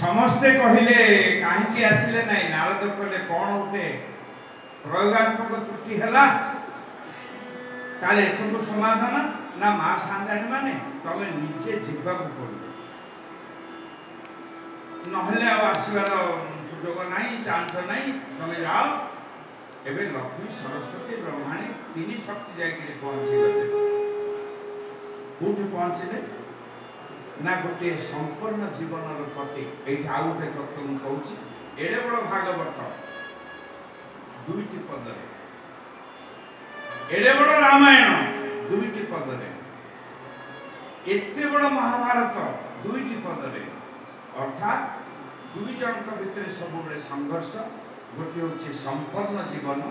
समस्ते कहले कहीं आसिले ना नारद कहले कौन उठे प्रयोगात्मक त्रुटि है एतक समाधान ना माँ सांधाणी माने तमें निजे जीवा पड़ो ना आसबार सुजोग ना चांस ना तुम जाओ एवं लक्ष्मी सरस्वती ब्रह्माणी तीन शक्ति जाकि पहुँची गले कौटी पहुँचले ना गोटे संपूर्ण जीवन प्रति ये आउ गोटे तत्व मुझे कहूँ एड़े बड़ भागवत दुईटी पदरे एड़े बड़ रामायण दुईटी पदरे एते बड़ महाभारत दुईटी पदरे अर्थात दुई जन भितर सब संघर्ष गोटे हूँ संपन्न जीवन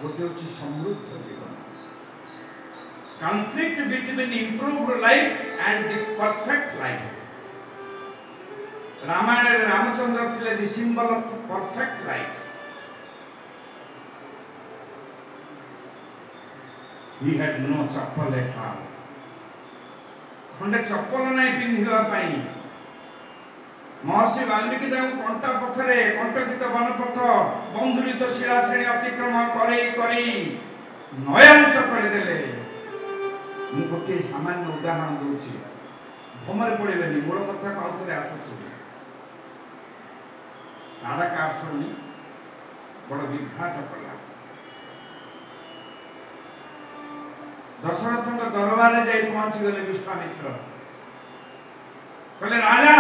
गोटे हूँ समृद्ध जीवन conflict between improved life and the perfect life. Ramayana Ramachandra thile the symbol of the perfect life. He had no chappal at all. खंडे चप्पल नहीं पिंधा महर्षि वाल्मीकि कंटा पथरे कंटकित वनपथ बंधुरित शिलाश्रेणी अतिक्रम कर नयान्वित करदे मु गोटे सामान्य उदाहरण दूसरी भ्रमर पड़े मूल कथा को आउे आसुच्छी तारका आसुनी बड़ विभ्राट कला दशरथ दरबार जा पहुंची गले विश्वामित्र कहले राजा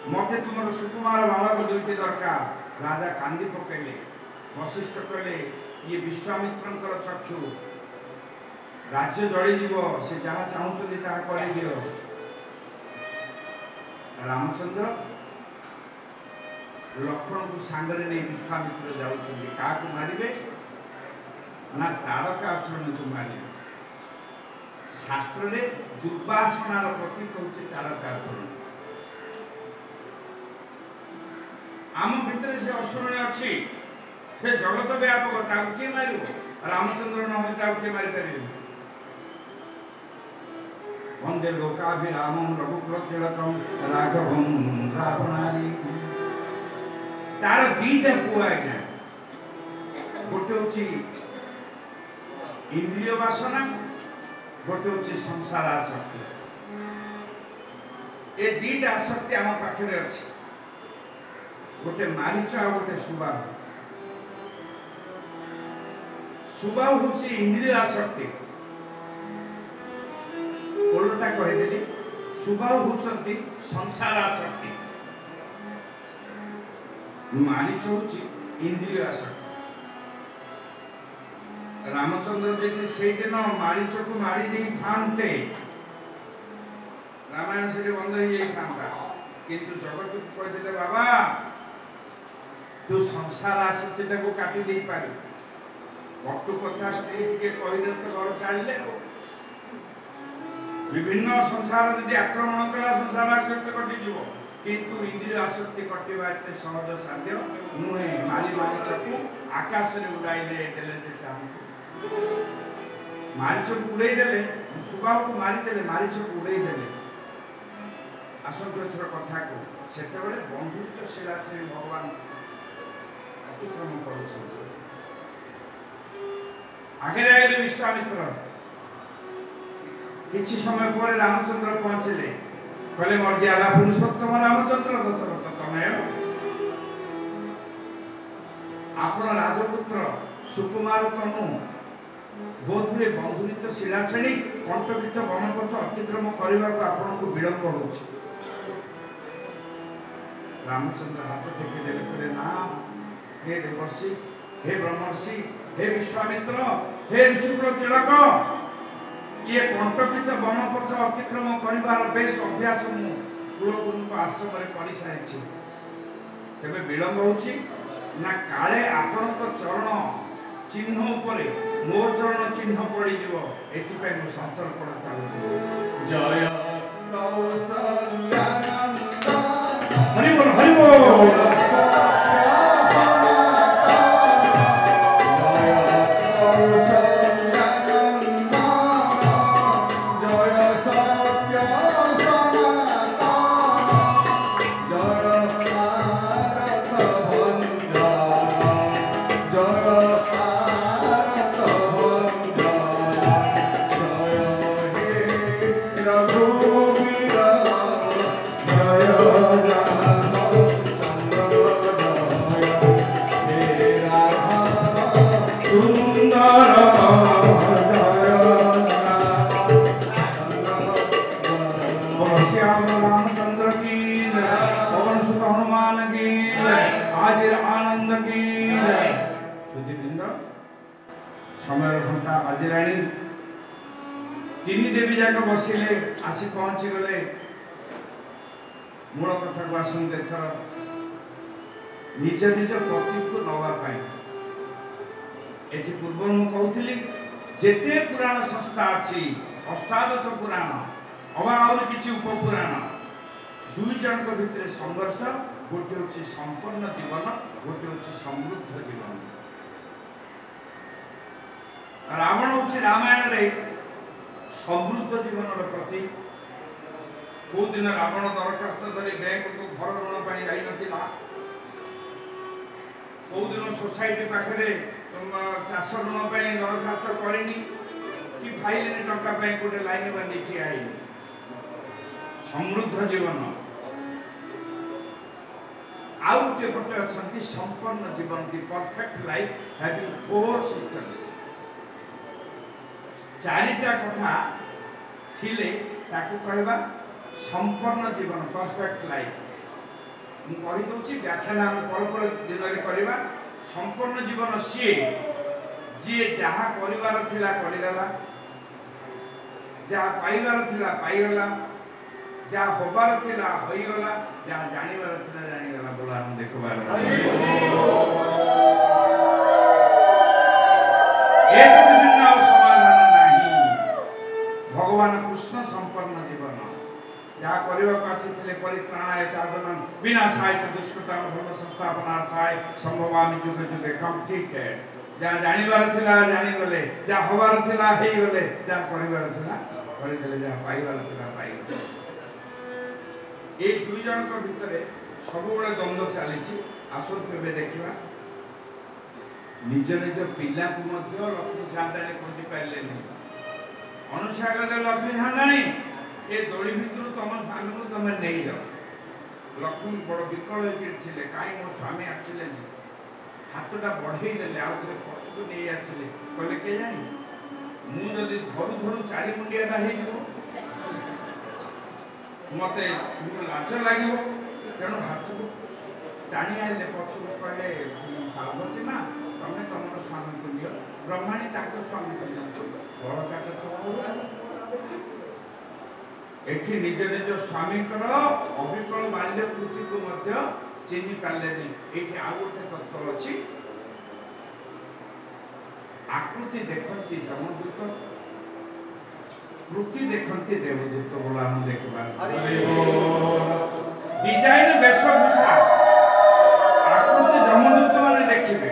मते तुम सुकुमार बालक दुईटी दरकार राजा कांदी पकेले वशिष्ठ कहले ये विश्वामित्र चक्षु राज्य जलीजीव से जहाँ चाहते कर दियो रामचंद्र लक्ष्मण को सांगरे नहीं विश्वामित्र जाऊँगी क्या मारे ना तारकासुर को मारे शास्त्र रे दुर्वासनार प्रतीक हूँ तारकासुर आम भितर से असुर अच्छी से जगत व्यापक किए मार रामचंद्र न किए मारिपारे वंदे लोकाभिरामं रघुकुलतिलकं राघवं रावणारी तार दीटा पुआ आज्ञा गोटे हूँ इंद्रिय वासना गोटे हूँ संसार आसक्ति ये दीटा आसक्ति आम पाखे अच्छी गोटे मारीच आ गोटे सुबाहु सुबाहु हूँ इंद्रिय आसक्ति ओलटा कहीदेली सुबाहु होती संसार आसक्ति मारीच हूँ इंद्रिय आसक्ति रामचंद्र जी से दिन मारीच को मारी थाते रामायण से बंद हो था किंतु जगत को कहते बाबा तू संसार आसक्ति को काटी दे पार कटु कथा स्त्री टे कहीदे तो घर छाड़े विभिन्न संसार यदि आक्रमण कला संसार आसक्ति कटिज किंतु इंद्रिय आसक्ति कटिवा एत सहज साध्य नुहे मारी मारीचकू आकाश में उड़ाई देले मारीचक उड़े देले सुबाहु को मारिदेले मारीचक उड़े देले आसंत एथर कथा को सेतेबेले बंधुत्व शिला श्री भगवान अतिक्रम कर आगे आगे विश्वामित्र किसी समय पर रामचंद्र पहुंचले कहले मर्यादा पुरुषोत्तम रामचंद्र दशरथ तमें आपण राजपुत्र सुकुमार तनु बोध हुए बंधुरित शिलाश्रेणी कंटकित वनपथ अतिक्रम करने को आपण को विलंब हो रामचंद्र हाथ टेकी देले कहले ना हे देवर्षि हे ब्रह्मर्षि हे विश्वामित्र हे ऋषिकुल तिलक ये कंटकित वनपथ अतिक्रम कर बेस अभ्यास मु कुलगुरु आश्रम कर सारी तेरे विलंब होची ना काले आपण चरण चिन्ह उपरे मो चरण चिन्ह पड़ी जीव एथिपाई मु सतर्क चलुची जय कौसल्यानंद हरि बोल हरि बोल समय घंटा बाजिलाणी तीन देवी जाक बसिले आसी पहुंची गले मूल कथा को आसते थर निज निज पति को नवा पाई एति पूर्व मु कहूली जेते पुराण संस्था अच्छी अष्टादश पुराण अबा और किछि उपपुराण दुई जन को भितर संघर्ष गोटे होछि संपन्न जीवन गोटे होछि समृद्ध जीवन रावण होछि रामायण रे समृद्ध जीवन प्रतीक को दिन रावण दरखास्त धरी बैंक को घर ऋण पाई जाई नथिला को दिन सोसाइटी पाखरे चाष ऋण पाई दरखास्त करिनी कि फाइल टंका पाई गोटे लाइन बांधी ठिया है समृद्ध जीवन आउ गोटे गोटे अच्छा संपन्न जीवन की perfect life having four systems चारिटा कथा थिले ताकू कहबा संपन्न जीवन परफेक्ट लाइफ मु कहि दोछि व्याख्यान हम पर दिन रे करबा संपन्न जीवन सी जे जहा परिवार थिला करिगला जहा पाइबार थिला पाइगला जहा होबार थिला होइगला जहा जानिबार थिला जानिगला बोला हम देखबार एक दिन ना समाधान भगवान कृष्ण संपन्न जीवन जहाँ करने परित्राणाय साधन विनाशाय च दुष्कृता धर्म संस्थापनार्थाय संभवामि जुगे जुगे कंप्लीटेड जहाँ जानिबार थिला जानिगले जहाँ होबार थिला हेइगले जहाँ करिबार थिला करिदेले जहाँ पाइबार थिला पाइगले ए दुई जन को भितरे सब बड़े द्वंद्व चली आसो केबे देखिबा निज निज पिला को मध्य लक्ष्मी छांदाणी खोजी पाइले नहीं अनुसागर लक्ष्मी छांदाणी ए दोली भितर तुम स्वामी को तुम नहीं जाओ लक्ष्मी बड़ विकल होते कहीं मो स्वामी आसिले हाथटा बढ़े देले आउे पछक नहीं आसिले कहले के जानी मुझे धरू धरू चारि मुंडियाटा हो मत लाज लगे तेणु हाथ को टाणी आने पछक कहले पार्वती माँ तुम्हें तुम स्वामी को दियो ब्रह्माणी स्वामी को दियो बड़ काट तो एठी निज निज स्वामी अविकल बाल्य कृति को मध्य चिन्हि पारे नहीं आउ गोटे तत्व अच्छी आकृति देखती जमदूत कृति देखती देवदूत बोला हम देखा डिजाइन वेशभूषा आकृति जमदूत माने देखिबे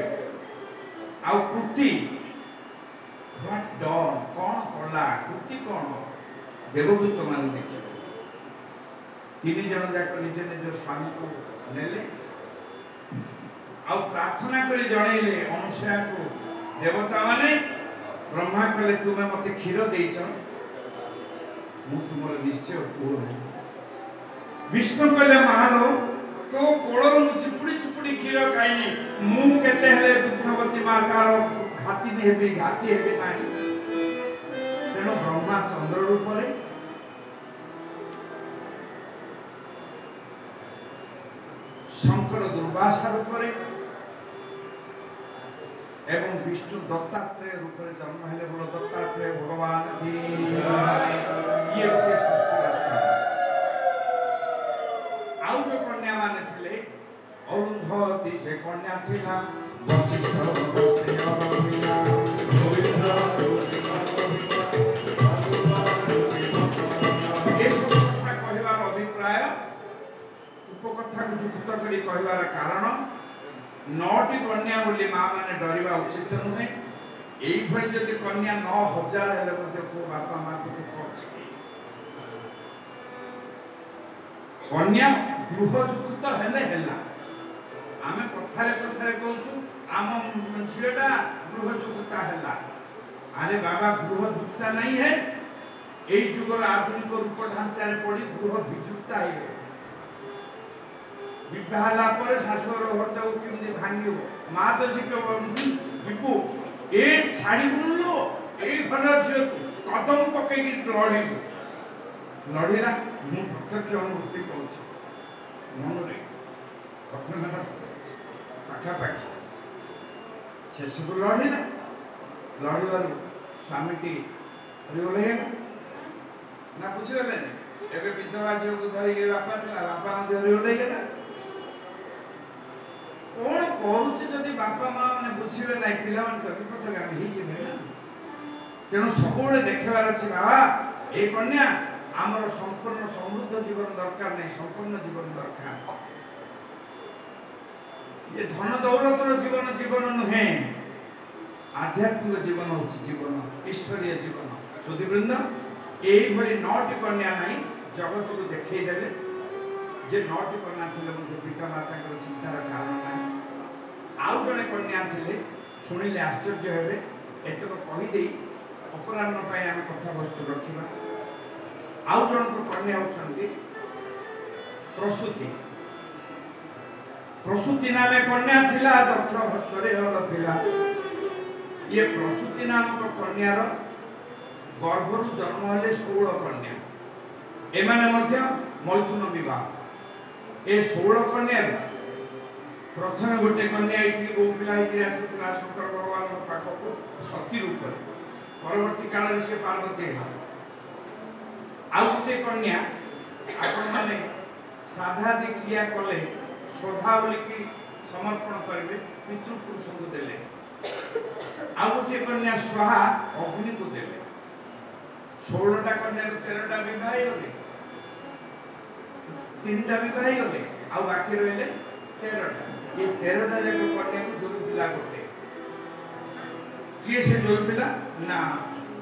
आउ कृति व्हाट डन कौन कला कृति कौन देवदूत मान देखिए तीन जन जाक निज निज स्वामी को नेले आ प्रार्थना कर जनइले अनुसया को देवता माने ब्रह्मा कहले तुमे मते क्षीर देइछ मु तुमर निश्चय पुओ विष्णु कहले महालो तो कोळर मु चिपुड़ी चिपुड़ी क्षीर खाइनी मु केते हेले दुग्धवती मातार घाती हेबी घाती हेबी नाही तेणु ब्रह्मा चंद्र रूप शंकर दुर्वासा रूप एवं विष्णु दत्तात्रेय रूप में जन्म हेले बोलो दत्तात्रेय भगवान की ये गोटे सृष्टि रास्ता आउ जो कन्या माने थिले अरुंधती से कन्या थिला वशिष्ठ अगस्त्य अरविंदा गोविंद ये सब कथा कहवार अभिप्राय उपकथा को जुक्त करी कहवार कारण 9टी कन्या बोली माँ माने डरिबा उचित नुहे एई भली जदि कन्या 9000 हेले मते को बापा माँ को पहुंची कन्या गृहजुक्त हेले हेला आमे कथारे कथारे कहूछु आम झियोटा गृहजुक्ता हेला अरे बाबा गृहजुक्ता नहीं है एई जुगर आधुनिक रूप ढांचा रे पड़ी गृह विजुक्ता है विवाह ला पर शाशुर घरटा केमती भांगियो माँ तो शिखे विपु ए छाड़ी बुणलो ए घर झियो कदम पकई लड़िबु लड़िला मु प्रत्यक्ष अनुभूति कहूँ मन रे घटना पाखापाखि से सब लड़िला लड़िबार स्वामीटी ओह्लैगला ना बुझीगले एवं विधवा झील को धरिक बापा था बापा ओह्लैगला कौन करुचे जदि बापा माँ मैंने बुझे ना पिला विपथगामी तेणु सब देखार अच्छे बाबा ये कन्या आमर संपूर्ण समृद्ध जीवन दरकार नहीं संपूर्ण जीवन दरकार ये धन दौलतर जीवन जीवन नुहे आध्यात्मिक जीवन हूँ जीवन ईश्वरीय जीवन सुधीवृंद यही 9टी कन्या नहीं जगत को देखईदे जे 9टी कन्या थे पिता माता चिंतार कारण ना आउ जड़े कन्या थे शुणिले आश्चर्य हे एतक कहीदे अपराह्न आम कथा वस्तु रखा आउ जन कन्या होती प्रसूति प्रसूति नाम कन्या थिला दक्ष हस्तरे पिला ये प्रसूति नामक कन्यार गर्भरु जन्म हेले 16 कन्या एमाने मध्य मैथुन विवाह ए 16 कन्या प्रथम गोटे कन्या ये गो पिला आसीला शंकर भगवान पाखक सती रूप परवर्ती काल से पार्वती है आउ गोटे कन्या आपण माने साधादी क्रिया कले श्रद्धा बोलिकी समर्पण करेंगे पितृपुरुष को देले आउ गोटे कन्या स्वाहा अग्नि को देले 16टा कन्या 13टा विवाह गले 3टा विवाह गले आउ बाकी रहिले 13टा ये 13टा जाक कन्या को जोई पिला गोटे किए से जोई पिला ना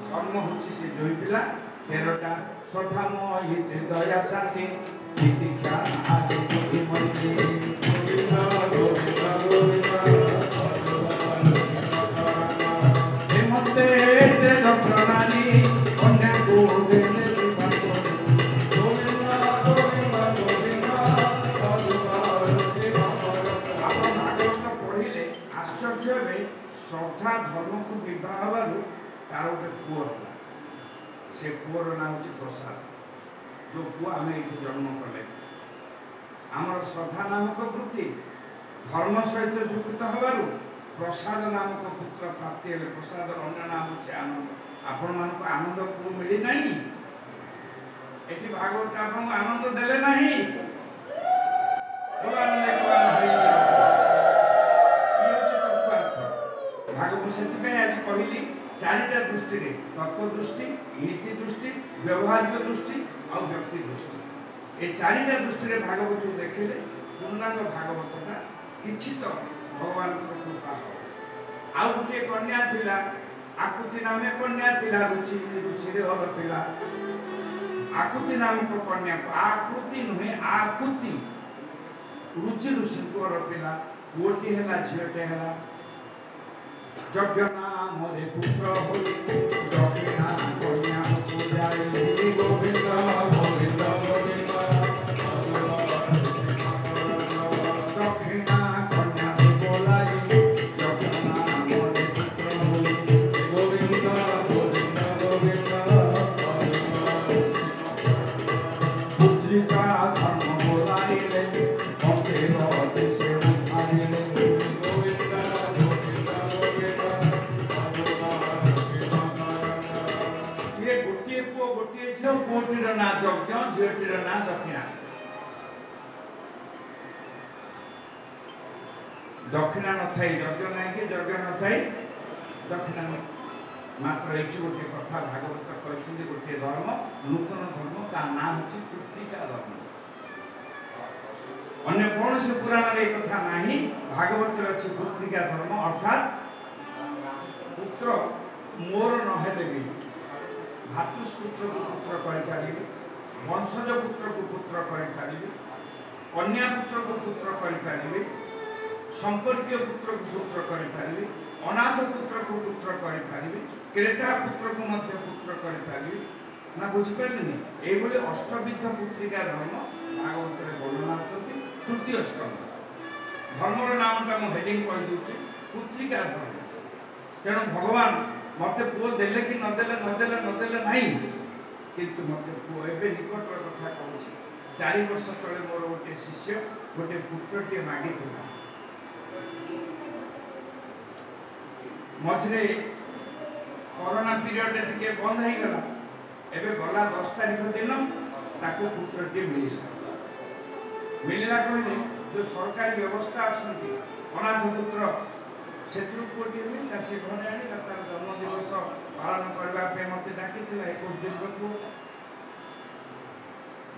धर्म होची से जोई पिला 13टा श्रद्धा मोहित दया शांति दीक्षा आदि बुद्धि मैत्री हेमंते ते दक्षरानी कन्या को देने श्रद्धा धर्म को विवाह तार गोटे पुओ से पुओर ना हूँ प्रसाद जो पुआ आम ये जन्म कले आमर श्रद्धा नामक वृत्ति धर्म सहित जुक्त हबारू प्रसाद नामक पुत्र प्राप्ति हेले प्रसाद अन्य नाम होचे आनंद आपण मान आनंद को मिली नहीं एटी भागवत आपन आनंद देले नहीं भागवत से आज कहली 4टा दृष्टि तत्व दृष्टि नीति दृष्टि व्यवहारिक दृष्टि और व्यक्ति दृष्टि ये 4टा दृष्टि भागवत को देखिले पूर्णांग भागवतटा किछि तो भगवान कृपा हो आउ गोटे कन्या थिला आकुति नामे कन्या थिला रुचि ऋषि रे हल पिला आकुति नामक कन्या आकृति नुहे आकुति रुचि ऋषि को हल पिला गोटी हैला झियटे हैला यज्ञ नाम रे पुत्र होई दक्षिणा कन्या पूजाई गोविंद गोविंद गोविंद दक्षिणा कन्या बोलाई यज्ञ नाम रे पुत्र होई गोविंद गोविंद गोविंद पुत्रिका धर्म बोलाई ले भक्ति रोते से उठाई ले गोविंद गोविंद गोविंद गोटे झील पुओटीर ना यज्ञ झीलटीर ना दक्षिणा दक्षिणा न थाई यज्ञ ना कि यज्ञ न थाई दक्षिणा मात्र ये गोटे कथा भागवत कहते गोटे धर्म नूतन धर्म ता ना हूँ पृथ्वीका धर्म अन्य कौन से पुराण रे कथा नहीं भागवत अच्छी पृथ्वीका धर्म अर्थात पुत्र मोर नहेले भी भातुपुत्र को पुत्र करें वंशज पुत्र को पुत्र करें कन्या पुत्र को पुत्र करें संपर्कीय पुत्र को पुत्र करें अनाथ पुत्र को पुत्र करें क्रेता पुत्र को मध्य पुत्र करें ना बुझिपारे ये अष्टविध पुत्रिका धर्म भागवत वर्णना अच्छा तृतीय स्कंद धर्मर नामटा मुझे हेडिंग कहीदे पुत्रिका धर्म तेणु भगवान मत पुओ देले कि नदेले नदेले नदेले नहीं किंतु मत पुओ एबे निकटर कथा कहूँ 4 वर्ष तले मोर गोटे शिष्य गोटे पुत्रटे मागी मझे कोरोना पीरियड टिके बंद हो गला एबे गला 10 तारीख दिन ताको पुत्रटे मिलला कहले जो सरकारी व्यवस्था अच्छी अनाथ पुत्र से पुओटी मिलला से घर आनी तार जन्म दिवस पालन करने मत डाकी 21 दिन को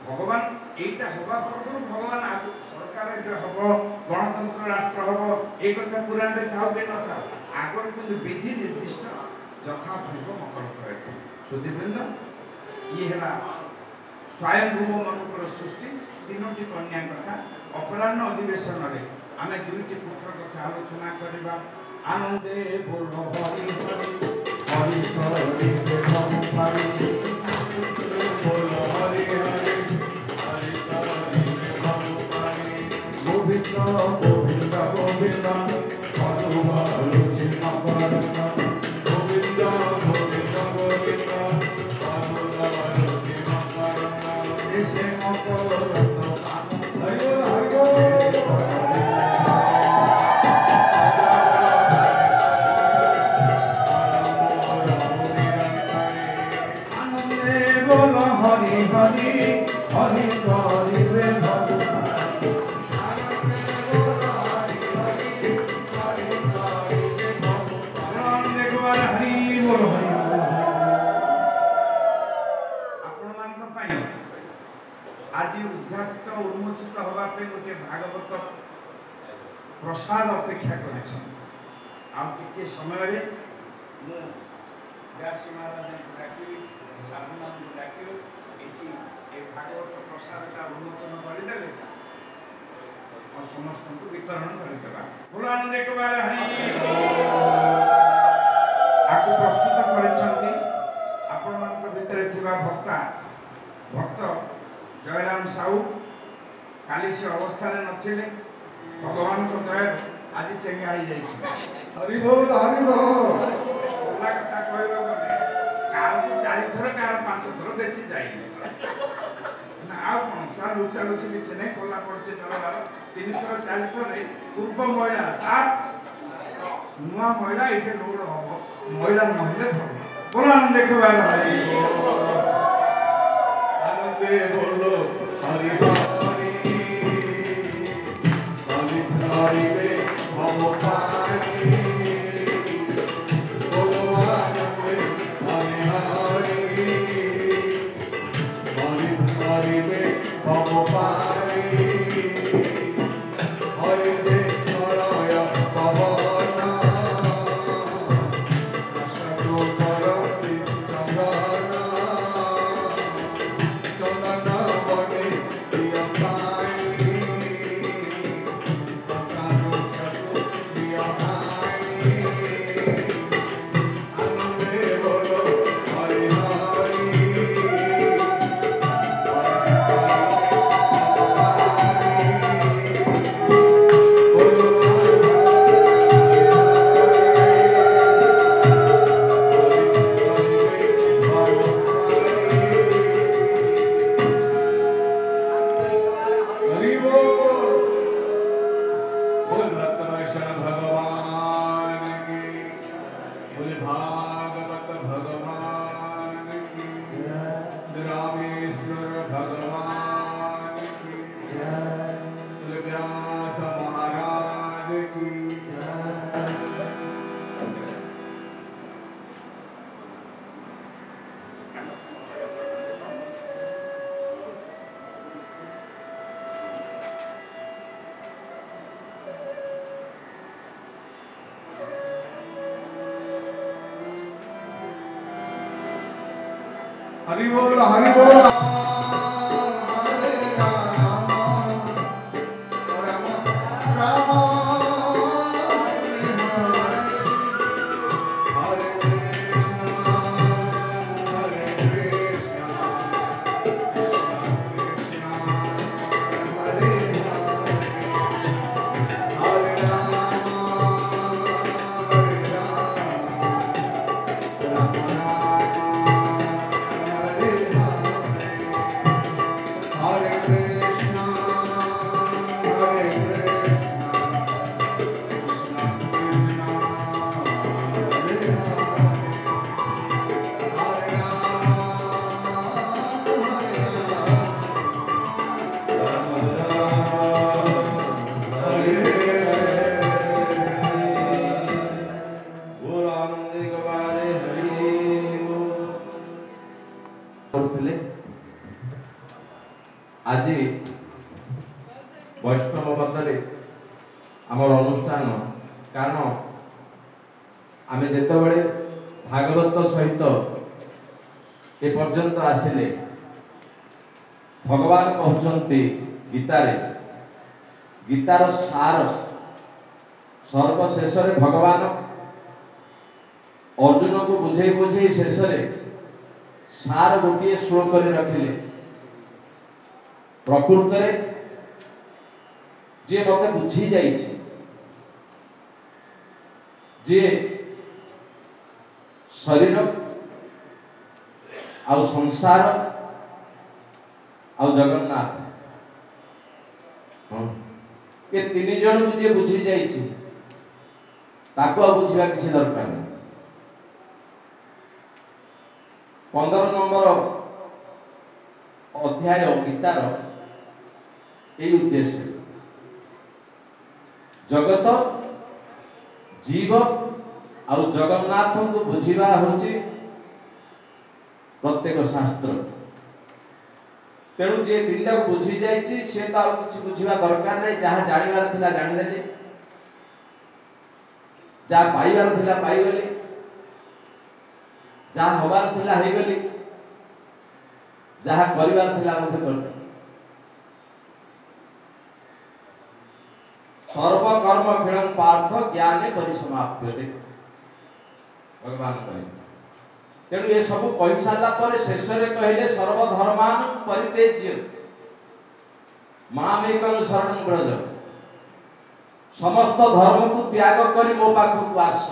भगवान यहीटा हवा पूर्व भगवान आग सरकार जो हम गणतंत्र राष्ट्र हम ये कथा पुराण में था कि न था आगर कि विधि निर्दिष्ट यथापूर्व मकर कर सुधीवृंद ये है स्वयंभूव मनुकर सृष्टि 3टी कन्या कथा अपराह्न अधिवेशन में आम 2टी पुत्र कथा आलोचना करवा आनंदे बोल हरि हरि हरि हरि बोल हरि हरि गोविंद गोविंद गोविंद गोविंद गोविंद गोविंद हरि हरि हरि आज उद्घाटित उन्मोचित होगापे गोटे भागवत प्रसाद अपेक्षा कर समय व्यास महाराज डाक साधुमान डाक भागवत प्रसाद का उन्मोचन करदे और समस्त को वितरण करदे बोलो आनंद एक बार हरि आपको प्रस्तुत कर भक्ता भक्त जयराम साहू काली से अवस्था नथिले भगवान को दया आज चेंगा ही जाई हरि बोल ओला कथा कहबा गले काल को 4 थर कार 5 थर बेची जाई ना आ कोन चार लुचा लुची बिचे नहीं कोला पड़चे दरबार 3 थर 4 थर पूर्व महिला 7 नुआ महिला इथे लोड हबो महिला महिले भरो बोला आनंद देखबार हरि आनंदे बोलो हरि हरि हरि हरि में हम पानी बोलो आनंदे हरि हरि हरि हरि में हम पानी हरि दे हरय पवना आशा करति चंदना हरि बोल हरि बोल। आज वैष्णव मतरे आमर अनुष्ठान कारण आमे जेतबेले भागवत सहित ए पर्यंत आसिले भगवान कहते गीतारे गीतार सार सर्वशेष भगवान अर्जुन को बुझे बुझे शेष सार गोटे श्लोक रखिले प्रकृत जे मत बुझी जाइए जे शरीर आउ संसार आउ जगन्नाथ ये तीन जन को जे बुझी जाइए ताको बुझा किसी दरकार नहीं। 15 नंबर अध्याय गीतार यही उद्देश्य जगत जीव आउ जगन्नाथ को बुझा हूँ प्रत्येक शास्त्र तेणु जे तीन को बुझी जाइए सी तो किसी बुझा दरकार नहीं जहाँ जानिबार थिला जानिदेले जहाँ पाइबार थिला पाइगले जहाँ हबार थिला हेगली जहाँ परिवार थिला मते करते सर्व कर्म खेल पार्थ ज्ञाने परिसमाप्यते भगवान कहे तेणु ये सब कही सारा पर शेष में कहले सर्वधर्मान परित्यज्य मामेकं शरणं व्रज समस्त धर्म को त्याग करी मो पाखक आस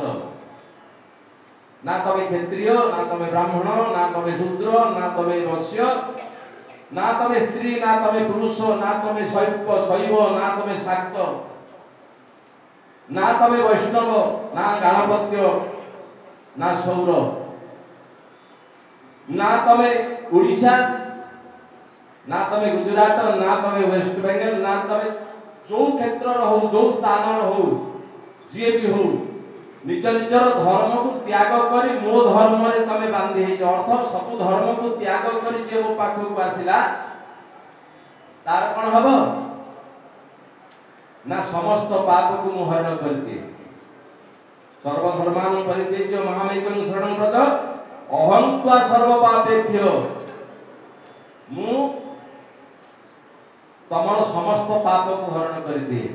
ना तमे क्षत्रिय ना तमे ब्राह्मण ना तमे शूद्र ना तमे वैश्य ना तमे स्त्री ना तमे पुरुष ना तमे शैव ना तमे शाक्त ना तमे वैष्णव ना गणपत्य ना सौर ना तमे उड़ीसा ना तमे गुजरात ना तमे वेस्ट बेंगल ना तमे जो क्षेत्र हो जो स्थान हो जी भी हो निज निजर धर्म को त्याग करी मो धर्म रे तमे बांधी है अर्थ सब धर्म को त्याग करी जे मो पाख को आसिला तार कोन हबो ना समस्त पाप को मोहरण कर दिए सर्वधर्मान परित्यज्य महामेकं शरणं व्रज अहं त्वा सर्व पापेभ्यो मु तमर समस्त पाप को हरण कर दिए।